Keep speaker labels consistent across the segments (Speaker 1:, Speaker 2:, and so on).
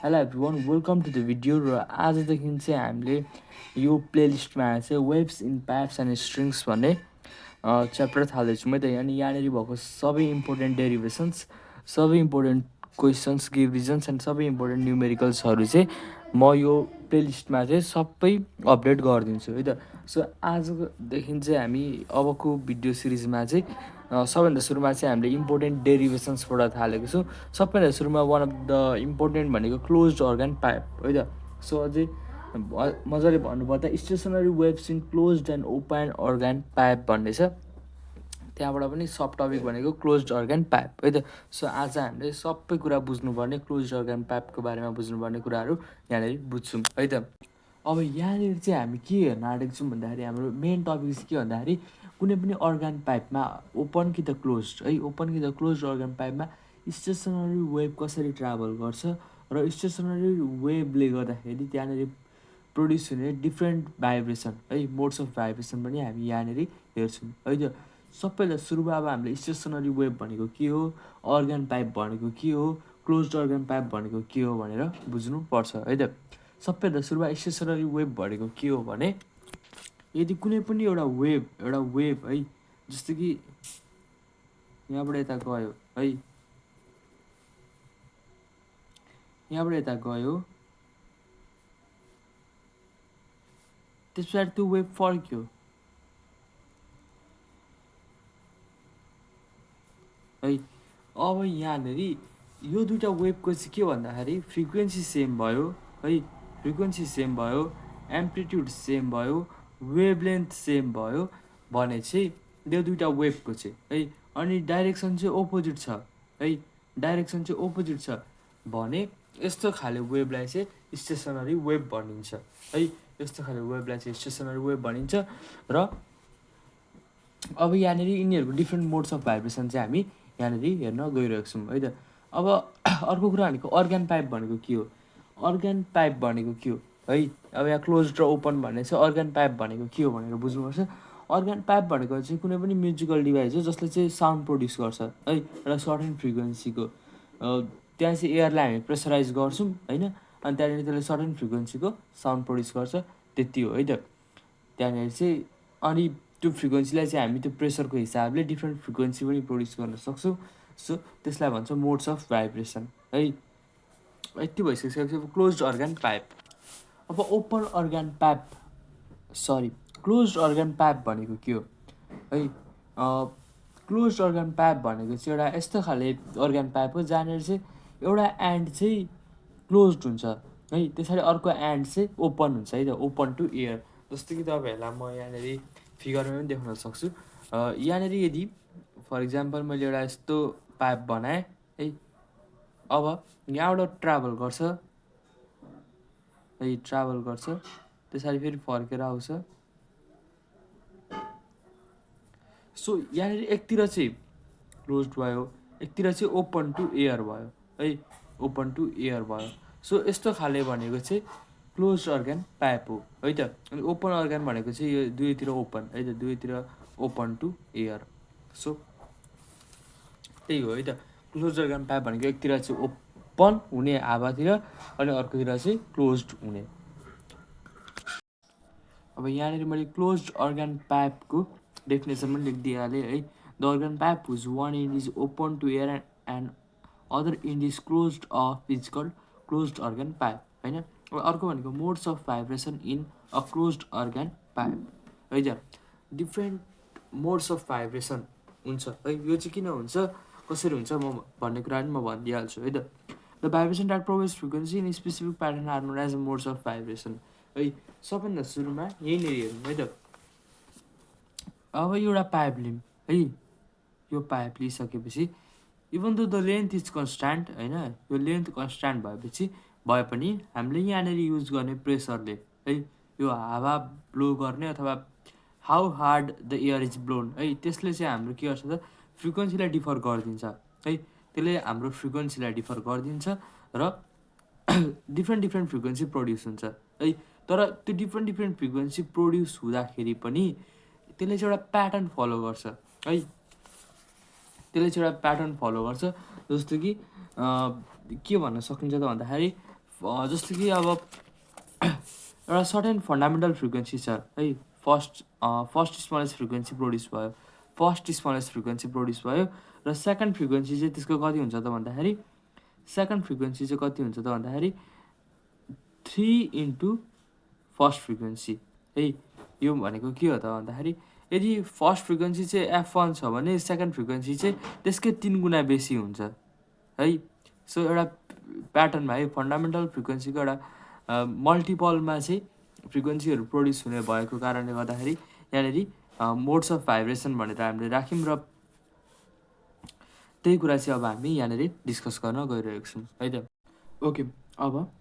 Speaker 1: Hello everyone, welcome to the video र आजदेखि चाहिँ हामीले यो प्लेलिस्टमा चाहिँ waves in pipes and strings भन्ने च्याप्टर थाल्दैछौँ है त। यहाँनिर भएको सबै इम्पोर्टेन्ट डेरिभेसन्स, सबै important questions, give reasons and सबै इम्पोर्टेन्ट न्युमेरिकल्सहरू चाहिँ म यो प्लेलिस्टमा चाहिँ सबै अपडेट गरिदिन्छु है त। सो आजदेखि चाहिँ हामी अबको भिडियो सिरिजमा चाहिँ सबैभन्दा सुरुमा चाहिँ हामीले इम्पोर्टेन्ट डेरिभेसन्सबाट थालेको छौँ। सबैभन्दा सुरुमा वान अफ द इम्पोर्टेन्ट भनेको क्लोज्ड अर्गन पाइप है त। सो अझै मजाले भन्नुपर्दा stationery waves in closed and open organ pipe भन्ने छ। त्यहाँबाट पनि सब टपिक भनेको क्लोज्ड अर्गन पाइप है त। सो आज हामीले सबै कुरा बुझ्नुपर्ने, क्लोज्ड अर्गन पाइपको बारेमा बुझ्नुपर्ने कुराहरू यहाँनिर बुझ्छौँ है त। अब यहाँनिर चाहिँ हामी के हेर्न आँटेको छौँ भन्दाखेरि हाम्रो मेन टपिक चाहिँ के भन्दाखेरि कुनै पनि अर्गन पाइपमा ओपन कि त क्लोज्ड है, ओपन कि त क्लोज्ड अर्गन पाइपमा स्टेसनरी वेभ कसरी ट्राभल गर्छ र स्टेसनरी वेभले गर्दाखेरि त्यहाँनिर प्रोड्युस हुने डिफ्रेन्ट भाइब्रेसन है, मोड्स अफ भाइब्रेसन पनि हामी यहाँनिर हेर्छौँ है त। सबैभन्दा सुरुमा अब हामीले स्टेसनरी वेभ भनेको के हो, अर्गन पाइप भनेको के हो, क्लोज्ड अर्गन पाइप भनेको के हो भनेर बुझ्नुपर्छ है त। सबैभन्दा सुरुमा स्टेसनरी वेभ भनेको के हो भने यदि कुनै पनि एउटा वेभ है, जस्तो कि यहाँबाट यता गयो है, यहाँबाट यता गयो, त्यस पछाडि त्यो वेभ फर्क्यो है। अब यहाँनिर यो दुईवटा वेभको चाहिँ के भन्दाखेरि फ्रिक्वेन्सी सेम भयो है, फ्रिक्वेन्सी सेम भयो, एम्प्लिट्युड सेम भयो, वेभलेन्थ सेम भयो भने चाहिँ यो दुईवटा वेभको चाहिँ है, अनि डाइरेक्सन चाहिँ ओपोजिट छ है, डाइरेक्सन चाहिँ ओपोजिट छ भने यस्तो खाले वेभलाई चाहिँ स्टेसनरी वेभ भनिन्छ है। यस्तो खाले वेभलाई चाहिँ स्टेसनरी वेभ भनिन्छ। र अब यहाँनिर यिनीहरूको डिफ्रेन्ट मोड्स अफ भाइब्रेसन चाहिँ हामी यहाँनिर हेर्न गइरहेको छौँ है त। अब अर्को कुरा भनेको अर्गन पाइप भनेको के हो, अर्गन पाइप भनेको के हो है। अब यहाँ क्लोज र ओपन भन्ने छ, अर्गन पाइप भनेको के हो भनेर बुझ्नुपर्छ। अर्गन पाइप भनेको चाहिँ कुनै पनि म्युजिकल डिभाइस हो जसले चाहिँ साउन्ड प्रड्युस गर्छ है, एउटा सर्टेन फ्रिक्वेन्सीको। त्यहाँ चाहिँ एयरलाई हामी प्रेसराइज गर्छौँ होइन, अनि त्यहाँनिर त्यसले सर्टेन फ्रिक्वेन्सीको साउन्ड प्रड्युस गर्छ, त्यति हो है त। त्यहाँनिर चाहिँ अनि त्यो फ्रिक्वेन्सीलाई चाहिँ हामी त्यो प्रेसरको हिसाबले डिफ्रेन्ट फ्रिक्वेन्सी पनि प्रड्युस गर्न सक्छौँ। सो त्यसलाई भन्छ मोड्स अफ भाइब्रेसन है। यति भइसकेपछि अब क्लोज्ड अर्गन पाइप। अब open organ pipe, sorry closed organ pipe भनेको के हो है। क्लोज्ड अर्गन पाइप भनेको चाहिँ एउटा यस्तो खाले अर्गन पाइप हो जहाँनिर चाहिँ एउटा एन्ड चाहिँ क्लोज्ड हुन्छ है, त्यसरी अर्को एन्ड चाहिँ ओपन हुन्छ है त, ओपन टु एयर। जस्तो कि तपाईँहरूलाई म यहाँनिर फिगरमा पनि देखाउन सक्छु। यहाँनिर यदि फर इक्जाम्पल मैले एउटा यस्तो पाइप बनाएँ है, अब यहाँबाट ट्राभल गर्छ है, ट्राभल गर्छ, त्यसरी फेरि फर्केर आउँछ। सो यहाँनिर एकतिर चाहिँ क्लोज्ड भयो, एकतिर चाहिँ ओपन टु एयर भयो है, ओपन टु एयर भयो। सो यस्तो खाले भनेको चाहिँ क्लोज्ड अर्गन पाइप हो है त। अनि ओपन अर्गन भनेको चाहिँ यो दुवैतिर ओपन है त, दुवैतिर ओपन टु एयर। सो त्यही हो है त। क्लोज्ड अर्गन पाइप भनेको एकतिर चाहिँ ओपन हुने हावातिर अनि अर्कोतिर चाहिँ क्लोज्ड हुने। अब यहाँनिर मैले क्लोज्ड अर्गन पाइपको डेफिनेसन पनि लेखिदिइहालेँ है। The organ pipe whose one end is open to air and other end is closed off is called closed organ pipe होइन। अब अर्को भनेको modes of vibration in a closed organ pipe है त। डिफ्रेन्ट मोड्स अफ भाइब्रेसन हुन्छ है, यो चाहिँ किन हुन्छ, कसरी हुन्छ म भन्ने कुरा पनि म भनिदिइहाल्छु है त। The vibration that provides frequency in specific pattern are known as modes of vibration है। सबभन्दा सुरुमा यहीँनिर हेरौँ है त। अब एउटा पाइप लिउँ है, यो पाइप लिइसकेपछि even though the length is constant होइन, यो लेन्थ कन्स्ट्यान्ट भएपछि भए पनि हामीले यहाँनिर युज गर्ने प्रेसरले है, यो हावा ब्लो गर्ने अथवा how hard the air is blown है, त्यसले चाहिँ हाम्रो के गर्छ त फ्रिक्वेन्सीलाई डिफर गरिदिन्छ है, त्यसले हाम्रो फ्रिक्वेन्सीलाई डिफर गरिदिन्छ र डिफ्रेन्ट फ्रिक्वेन्सी प्रड्युस हुन्छ है। तर त्यो डिफ्रेन्ट फ्रिक्वेन्सी प्रड्युस हुँदाखेरि पनि त्यसले चाहिँ एउटा प्याटर्न फलो गर्छ है, त्यसले चाहिँ एउटा प्याटर्न फलो गर्छ। जस्तो कि के भन्न सकिन्छ त भन्दाखेरि जस्तो कि अब एउटा सर्टेन फन्डामेन्टल फ्रिक्वेन्सी छ है, फर्स्ट स्मलेस्ट फ्रिक्वेन्सी प्रोड्युस भयो, फर्स्ट स्मलेस्ट फ्रिक्वेन्सी प्रोड्युस भयो, र सेकेन्ड फ्रिक्वेन्सी चाहिँ त्यसको कति हुन्छ त भन्दाखेरि, सेकेन्ड फ्रिक्वेन्सी चाहिँ कति हुन्छ त भन्दाखेरि 3 इन्टु फर्स्ट फ्रिक्वेन्सी है। यो भनेको के हो त भन्दाखेरि, यदि फर्स्ट फ्रिक्वेन्सी चाहिँ F1 छ भने सेकेन्ड फ्रिक्वेन्सी चाहिँ त्यसकै 3 गुणा बेसी हुन्छ है। सो एउटा प्याटर्नमा है, फन्डामेन्टल फ्रिक्वेन्सीको एउटा मल्टिपलमा चाहिँ फ्रिक्वेन्सीहरू प्रोड्युस हुने भएको कारणले गर्दाखेरि यहाँनिर मोड्स अफ भाइब्रेसन भनेर हामीले राख्यौँ, र त्यही कुरा चाहिँ अब हामी यहाँनिर डिस्कस गर्न गइरहेको छौँ है त। ओके, अब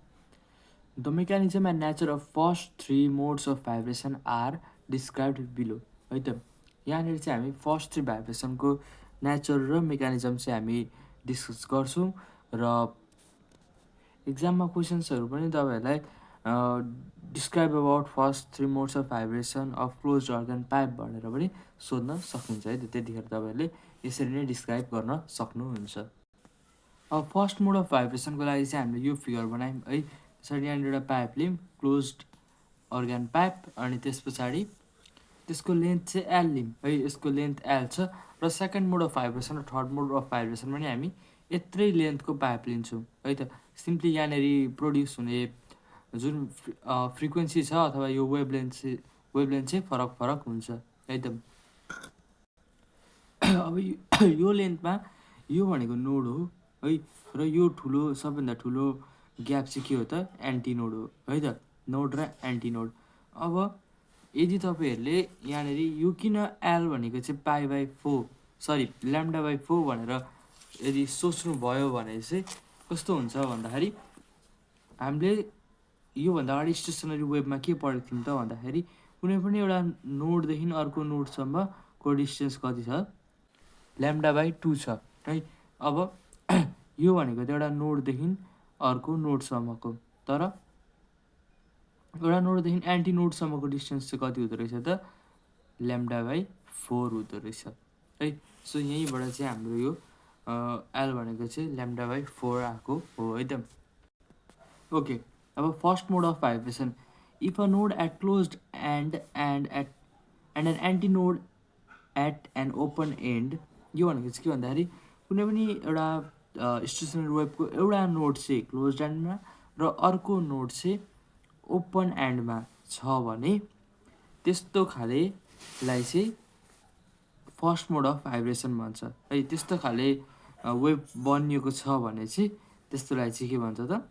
Speaker 1: the mechanism and nature of first 3 modes of vibration are described below है त। यहाँनिर चाहिँ हामी फर्स्ट 3 भाइब्रेसनको नेचर र मेकानिजम चाहिँ हामी डिस्कस गर्छौँ, र इक्जाममा क्वेसन्सहरू पनि तपाईँहरूलाई describe about first 3 modes of vibration of close organ pipe भनेर पनि सोध्न सक्नुहुन्छ है त। त्यतिखेर तपाईँहरूले यसरी नै डिस्क्राइब गर्न सक्नुहुन्छ। अब फर्स्ट मोड अफ भाइब्रेसनको लागि चाहिँ हामीले यो फिगर बनायौँ है। त्यसरी यहाँनिर एउटा पाइप लियौँ, क्लोज्ड अर्गन पाइप, अनि त्यस पछाडि त्यसको लेन्थ चाहिँ एल लियौँ है, यसको लेन्थ एल छ, र सेकेन्ड मोड अफ भाइब्रेसन र थर्ड मोड अफ भाइब्रेसन पनि हामी यत्रै लेन्थको पाइप लिन्छौँ है त। सिम्पली यहाँनिर प्रोड्युस हुने जुन फ्रिक्वेन्सी छ अथवा यो वेभलेन्थ चाहिँ फरक फरक हुन्छ है त। अब यो लेन्थमा यो भनेको नोड हो है, र यो ठुलो सबभन्दा ठुलो ग्याप चाहिँ के हो त, एन्टिनोड हो है त, नोड र एन्टिनोड। अब यदि तपाईँहरूले यहाँनिर यो किन एल भनेको चाहिँ λ/4 भनेर यदि सोच्नुभयो भने चाहिँ कस्तो हुन्छ भन्दाखेरि, हामीले योभन्दा अगाडि स्टेसनरी वेभमा के पढेको थियौँ त भन्दाखेरि, कुनै पनि एउटा नोडदेखि अर्को नोडसम्मको डिस्टेन्स कति छ, λ/2 छ है। अब यो भनेको त एउटा नोडदेखि अर्को नोडसम्मको, तर एउटा नोडदेखि एन्टी नोडसम्मको डिस्टेन्स चाहिँ कति हुँदो रहेछ त, λ/4 हुँदो रहेछ है। सो यहीँबाट चाहिँ हाम्रो यो एल भनेको चाहिँ λ/4 आएको हो है त। ओके, अब first mode of vibration, if a node at closed end an antinode at an open end, यो भनेको चाहिँ के भन्दाखेरि, कुनै पनि एउटा स्टेसनरी वेभको एउटा नोड चाहिँ क्लोज्ड एन्डमा र अर्को नोड चाहिँ ओपन एन्डमा छ भने त्यस्तो खालेलाई चाहिँ फर्स्ट मोड अफ भाइब्रेसन भन्छ है। त्यस्तो खाले वेभ बनिएको छ भने चाहिँ त्यस्तोलाई चाहिँ के भन्छ त,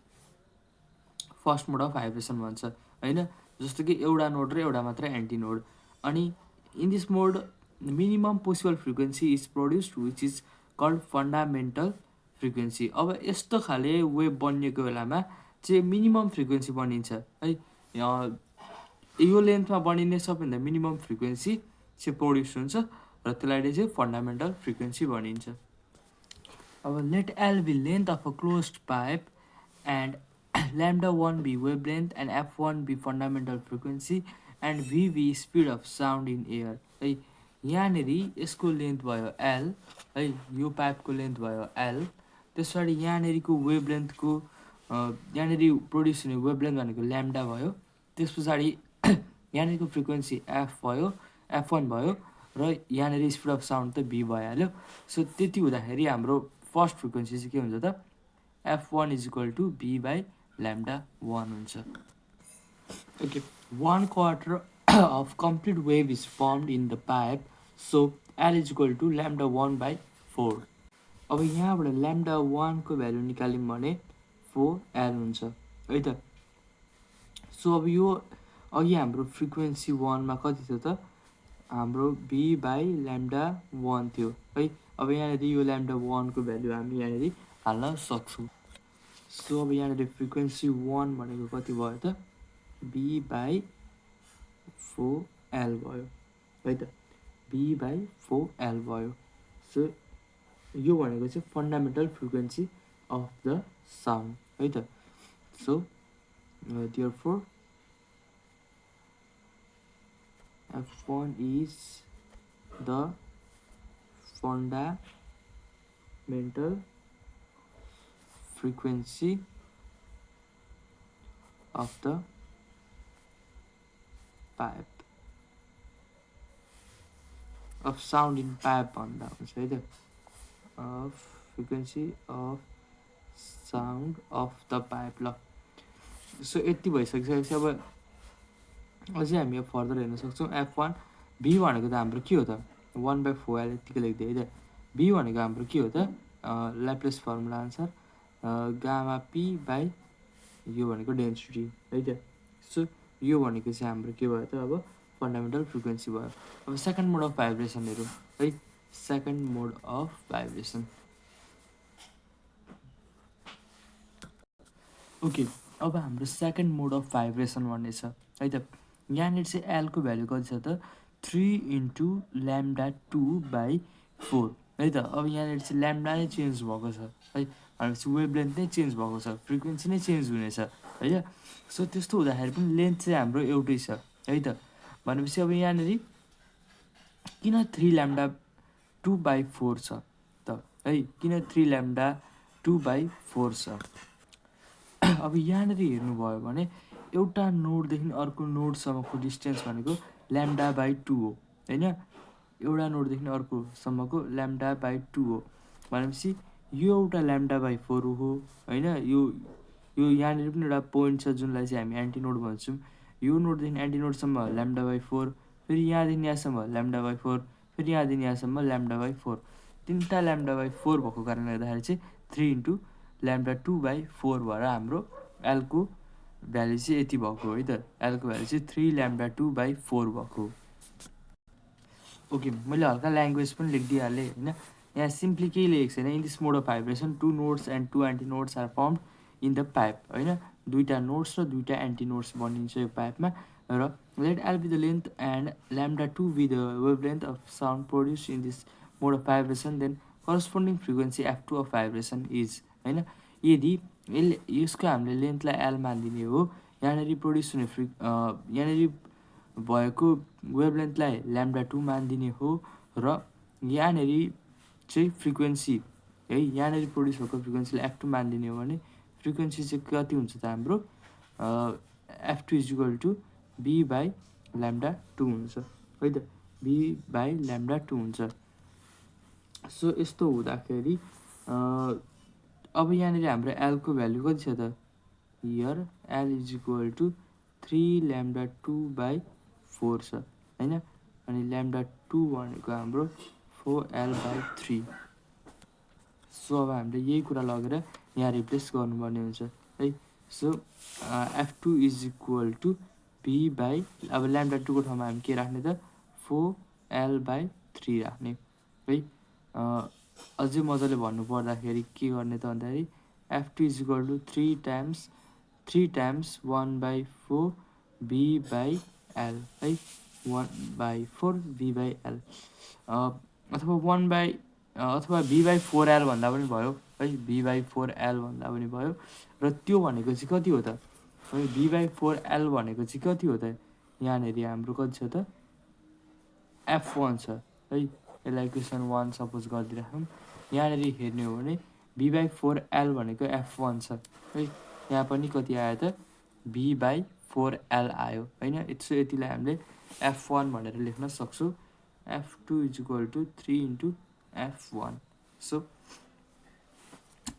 Speaker 1: फर्स्ट मोड अफ भाइब्रेसन भन्छ होइन। जस्तो कि एउटा नोड र एउटा मात्र एन्टिनोड, अनि in this mode minimum possible frequency is produced which is called fundamental frequency. अब यस्तो खाले वेभ बनिएको बेलामा चाहिँ मिनिमम फ्रिक्वेन्सी बनिन्छ है। यो लेन्थमा बनिने सबभन्दा मिनिमम फ्रिक्वेन्सी चाहिँ प्रोड्युस हुन्छ, र त्यसलाई चाहिँ फन्डामेन्टल फ्रिक्वेन्सी भनिन्छ। अब let L be length of a closed pipe end λ1 be wavelength and F1 be fundamental frequency and V be speed of sound in air है। यहाँनिर यसको लेन्थ भयो L है, यो पाइपको लेन्थ भयो L, त्यस पछाडि यहाँनिरको वेभलेन्थको यहाँनिर प्रोड्युस हुने वेभलेन्थ भनेको λ भयो, त्यस पछाडि यहाँनिरको फ्रिक्वेन्सी F1 भयो, र यहाँनिर स्पिड अफ साउन्ड त B भइहाल्यो। सो त्यति हुँदाखेरि हाम्रो फर्स्ट फ्रिक्वेन्सी चाहिँ के हुन्छ त, F1 = B/λ1 हुन्छ। Okay, 1/4 of complete wave is formed in the pipe, so L = λ1/4। अब यहाँबाट λ1 को भ्यालु निकाल्यौँ भने 4L हुन्छ है त। सो अब यो अघि हाम्रो फ्रिक्वेन्सी 1मा कति थियो त, हाम्रो B/λ1 थियो है। अब यहाँनिर यो λ1 को भ्यालु हामी यहाँनिर हाल्न सक्छौँ। सो अब यहाँनिर फ्रिक्वेन्सी 1 भनेको कति भयो त, B/4L भयो है त, B/4L भयो। सो यो भनेको चाहिँ fundamental frequency of the sound है त। So therefore F1 is the fundamental frequency of the pipe of sound in pipe भन्दा हुन्छ है त of frequency of sound of the pipe ल सो यति भइसकिसकेपछि अब अझै हामी यो फर्दर हेर्न सक्छौँ F1 B भनेको त हाम्रो के हो त 1/4L यतिकै लेख्दै है त B भनेको हाम्रो के हो त ल्याप्लेस फर्मुला अनुसार गामा पी बाई यो भनेको डेन्सिटी है त सो यो भनेको चाहिँ हाम्रो के भयो त अब फन्डामेन्टल फ्रिक्वेन्सी भयो अब सेकेन्ड मोड अफ भाइब्रेसनहरू है second mode of vibration okay अब हाम्रो सेकेन्ड मोड अफ भाइब्रेसन भन्ने छ है त यहाँनिर चाहिँ एलको भ्यालु कति छ त 3 इन्टु ल्याम्डा 2/4 है त अब यहाँनिर चाहिँ ल्याम्डा नै चेन्ज भएको छ है भनेपछि वेभलेन्थ नै चेन्ज भएको छ फ्रिक्वेन्सी नै चेन्ज हुनेछ है त सो त्यस्तो हुँदाखेरि पनि लेन्थ चाहिँ हाम्रो एउटै छ है त भनेपछि अब यहाँनिर किन 3 ल्याम्डा 2/4 छ त है किन 3 ल्याम्डा 2/4 छ अब यहाँनिर हेर्नुभयो भने एउटा नोडदेखि अर्को नोडसम्मको डिस्टेन्स भनेको λ/2 हो होइन एउटा नोडदेखि अर्कोसम्मको λ/2 हो भनेपछि यो एउटा λ/4 हो होइन यो यहाँनिर पनि एउटा पोइन्ट छ जुनलाई चाहिँ हामी एन्टिनोड भन्छौँ यो नोडदेखि एन्टिनोडसम्म λ/4 फेरि यहाँदेखि यहाँसम्म λ/4 फेरि यहाँदेखि यहाँसम्म λ/4 तिनवटा λ/4 भएको कारणले गर्दाखेरि चाहिँ 3 इन्टु λ2/4 भएर हाम्रो एलको भ्याल्यु चाहिँ यति भएको हो है त एलको भ्याल्यु चाहिँ 3 λ2/4 भएको ओके मैले हल्का ल्याङ्ग्वेज पनि लेखिदिइहालेँ होइन यहाँ सिम्पली केही लेखेको छैन in this mode of vibration 2 nodes and 2 antinodes are formed in the pipe होइन दुईवटा नोड्स र दुईवटा एन्टिनोड्स बनिन्छ यो पाइपमा र let L be the length and λ2 be the wavelength of sound produce in this mode of vibration then corresponding frequency F2 of vibration is होइन यदि यसको हामीले लेन्थलाई एल मानिदिने हो यहाँनिर प्रड्युस हुने यहाँनिर भएको वेभलेन्थलाई λ2 मानिदिने हो र यहाँनिर चाहिँ फ्रिक्वेन्सी है यहाँनिर प्रड्युस भएको फ्रिक्वेन्सीलाई F2 मानिदिने हो भने फ्रिक्वेन्सी चाहिँ कति हुन्छ त हाम्रो F2 is equal to B/λ2 हुन्छ है त B/λ2 हुन्छ सो यस्तो हुँदाखेरि अब यहाँनिर हाम्रो एलको भ्यालु कति छ त here L is equal to 3 λ2/4 छ होइन अनि λ2 भनेको हाम्रो 4L/3 सो अब हामीले यही कुरा लगेर यहाँ रिप्लेस गर्नुपर्ने हुन्छ है so F2 is equal to अब λ2 को ठाउँमा हामी के राख्ने त 4L/3 राख्ने है अझै मजाले भन्नु पर्दाखेरि के गर्ने त भन्दाखेरि F2 is equal to 3 times 1/4 B/L है 1/4 B/L अथवा B/4L भन्दा पनि भयो है B/4L भन्दा पनि भयो र त्यो भनेको चाहिँ कति हो त है B/4L भनेको चाहिँ कति हो त यहाँनिर हाम्रो कति छ त F1 छ है यसलाई इक्वेसन 1 सपोज गरिदिइराखौँ यहाँनिर हेर्ने हो भने B/4L भनेको F1 छ है यहाँ पनि कति आयो त B/4L आयो होइन यतिलाई हामीले F1 भनेर लेख्न सक्छौँ F2 is equal to 3 into F1 so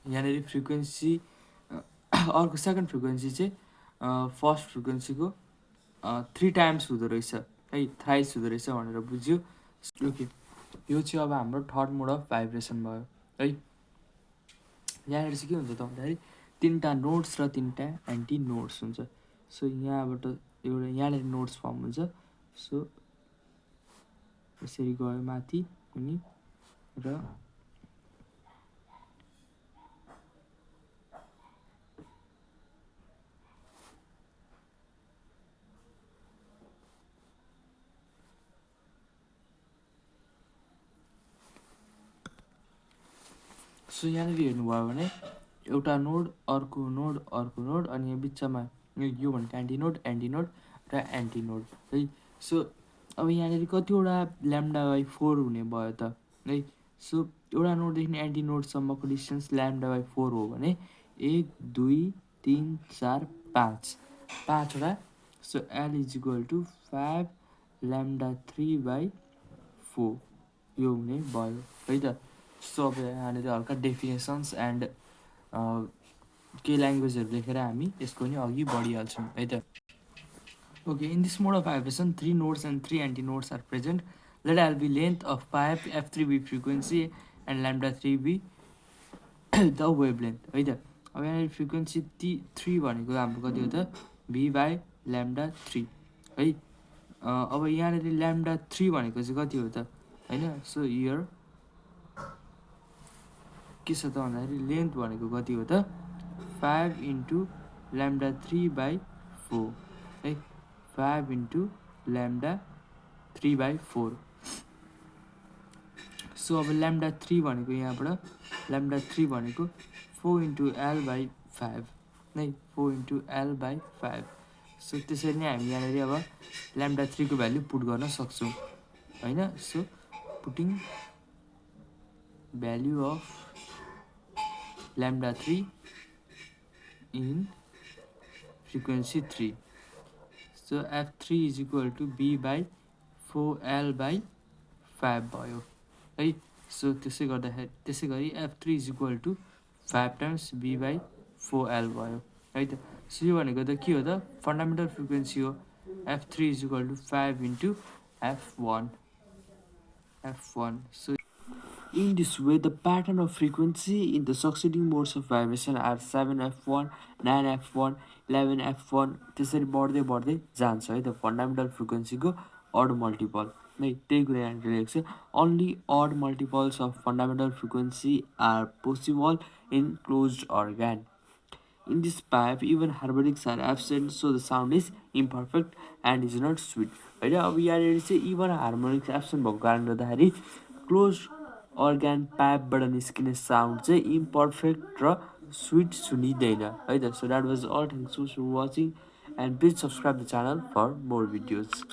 Speaker 1: यहाँनिर फ्रिक्वेन्सी अर्को सेकेन्ड फ्रिक्वेन्सी चाहिँ फर्स्ट फ्रिक्वेन्सीको 3 टाइम्स हुँदो रहेछ है थ्राइस हुँदो रहेछ भनेर बुझ्यो ओके यो चाहिँ अब हाम्रो थर्ड मोड अफ भाइब्रेसन भयो है यहाँनिर चाहिँ के हुन्छ त भन्दाखेरि तिनवटा नोड्स र तिनवटा एन्टी नोड्स हुन्छ सो यहाँबाट एउटा यहाँनिर नोड्स फर्म हुन्छ सो यसरी गयो माथि अनि र सो यहाँनिर हेर्नुभयो भने एउटा नोड अर्को नोड अनि यहाँ बिचमा यो भनेको एन्टिनोड र एन्टिनोड है सो अब यहाँनिर कतिवटा λ/4 हुने भयो त है सो एउटा नोडदेखि एन्टिनोडसम्मको डिस्टेन्स λ/4 हो भने 1 2 3 4 5 पाँचवटा so L is equal to 5 lambda 3/4 यो हुने भयो है त। सो अब यहाँनिर हल्का डेफिनेसन्स एन्ड केही ल्याङ्ग्वेजहरू लेखेर हामी यसको नि अघि बढिहाल्छौँ है त। Okay, in this mode of vibration, 3 nodes and 3 antinodes are present. Let L be length of pipe, F3 be frequency, and lambda 3 be the wavelength. है त। अब यहाँनिर फ्रिक्वेन्सी 3 भनेको हाम्रो कति हो त b/λ3 है। अब यहाँनिर ल्याम्डा 3 भनेको चाहिँ कति हो त होइन। सो हियर के छ त भन्दाखेरि लेन्थ भनेको कति हो त 5 इन्टु ल्याम्डा 3/4 है। 5 इन्टु ल्याम्डा 3/4। सो अब ल्याम्डा 3 भनेको यहाँबाट ल्याम्डा 3 भनेको 4 इन्टु L/5 नै 4 इन्टु L/5। सो त्यसरी नै हामी यहाँनिर अब ल्याम्डा 3 को भ्याल्यु पुट गर्न सक्छौँ होइन। So putting value of lambda 3 in frequency 3। So F3 is equal to b/4L/5 भयो है। सो त्यसै गरी F3 is equal to 5 times b/4L भयो है त। सो यो भनेको त के हो त फन्डामेन्टल फ्रिक्वेन्सी हो। F3 is equal to 5 into F1। So in this way, the pattern of frequency in the succeeding modes of vibration are 7F1, 9F1, 11F1 त्यसरी बढ्दै बढ्दै जान्छ है त। फन्डामेन्टल फ्रिक्वेन्सीको अड मल्टिपल नै त्यही कुरा यहाँनिर लेखेको छ। Only odd multiples of fundamental frequency are possible in closed organ. In this pipe, even harmonics are absent, so the sound is imperfect and is not sweet. होइन। अब यहाँनिर चाहिँ इभन हार्मोनिक्स एब्सेन्ट भएको कारणले गर्दाखेरि क्लोज अर्ग्यान पाइपबाट निस्किने sound चाहिँ इम्पर्फेक्ट र स्विट सुनिँदैन है त। So that was all, thanks for watching and please subscribe the channel for more videos.